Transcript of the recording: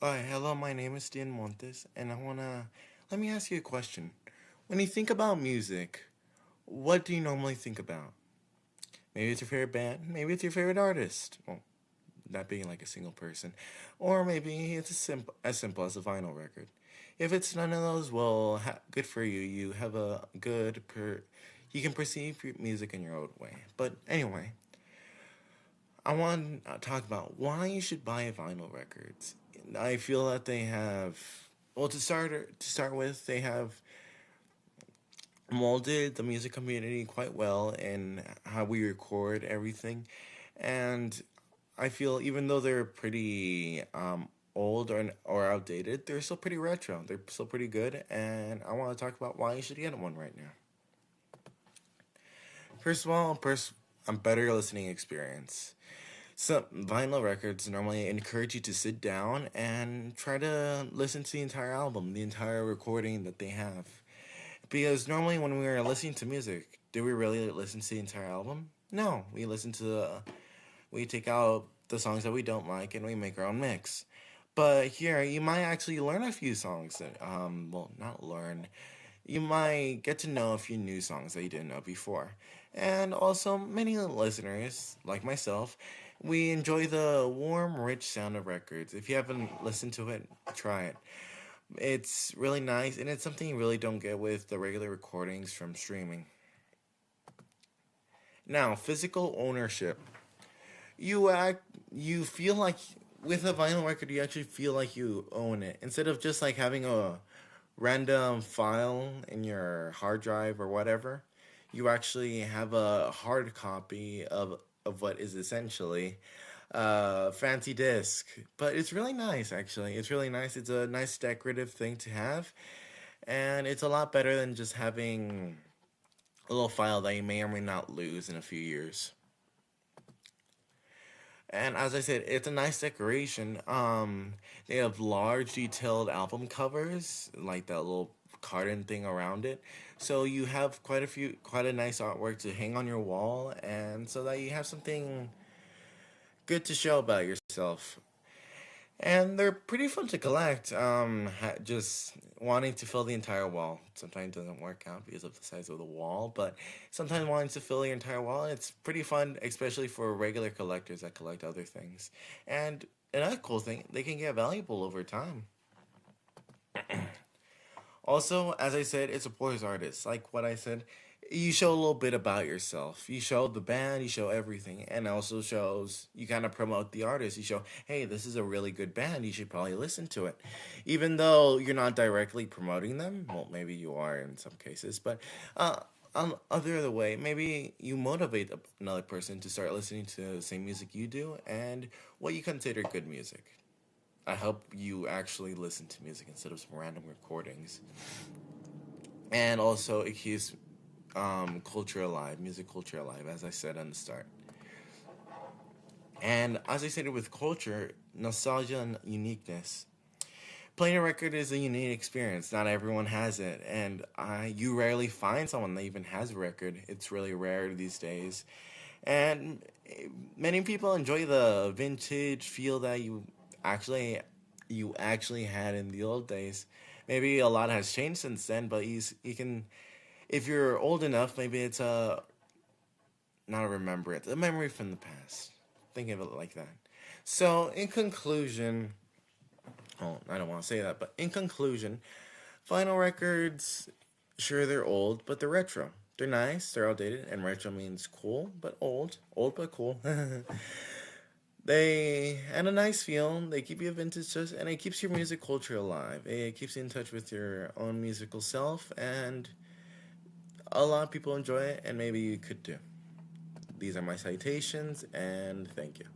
Hello, my name is Dan Montes, and let me ask you a question. When you think about music, what do you normally think about? Maybe it's your favorite band, maybe it's your favorite artist. Well, that being like a single person. Or maybe it's as simple as a vinyl record. If it's none of those, well, good for you. You have you can perceive your music in your own way. But anyway, I want to talk about why you should buy vinyl records. I feel that they have, well, to start with, they have molded the music community quite well in how we record everything, and I feel even though they're pretty old or outdated, they're still pretty retro. They're still pretty good, and I want to talk about why you should get one right now. First of all, a better listening experience. Some vinyl records normally encourage you to sit down and try to listen to the entire album, the entire recording that they have. Because normally when we are listening to music, do we really listen to the entire album? No, we take out the songs that we don't like and we make our own mix. But here, you might actually learn a few songs that, well, not learn. You might get to know a few new songs that you didn't know before. And also, many listeners, like myself, we enjoy the warm, rich sound of records. If you haven't listened to it, try it. It's really nice, and it's something you really don't get with the regular recordings from streaming. Now, physical ownership. You feel like with a vinyl record, you actually feel like you own it instead of just like having a random file in your hard drive or whatever. You actually have a hard copy of what is essentially a fancy disc. But it's really nice, actually. It's really nice. It's a nice decorative thing to have, and it's a lot better than just having a little file that you may or may not lose in a few years. And as I said, it's a nice decoration. They have large, detailed album covers, like that little carton thing around it. So you have quite a nice artwork to hang on your wall, and so that you have something good to show about yourself. And they're pretty fun to collect. Just wanting to fill the entire wall sometimes doesn't work out because of the size of the wall, but sometimes wanting to fill the entire wall, it's pretty fun, especially for regular collectors that collect other things. And another cool thing, they can get valuable over time. Also, as I said, it supports artists. Like what I said, you show a little bit about yourself. You show the band, you show everything, and also shows you kind of promote the artist. You show, hey, this is a really good band. You should probably listen to it, even though you're not directly promoting them. Well, maybe you are in some cases, but other way, maybe you motivate another person to start listening to the same music you do and what you consider good music. I hope you actually listen to music instead of some random recordings. And also, it keeps culture alive, music culture alive, as I said on the start. And as I said with culture, nostalgia and uniqueness. Playing a record is a unique experience. Not everyone has it, and you rarely find someone that even has a record. It's really rare these days, and many people enjoy the vintage feel that you actually had in the old days. Maybe a lot has changed since then, but you can, if you're old enough, maybe it's a not a remembrance, a memory from the past. Think of it like that. So, in conclusion, oh, I don't want to say that, but in conclusion, vinyl records, sure they're old, but they're retro. They're nice, they're outdated, and retro means cool but old, old but cool. They and a nice feel. They keep you a vintage touch, and it keeps your music culture alive. It keeps you in touch with your own musical self, and a lot of people enjoy it, and maybe you could too. These are my citations, and thank you.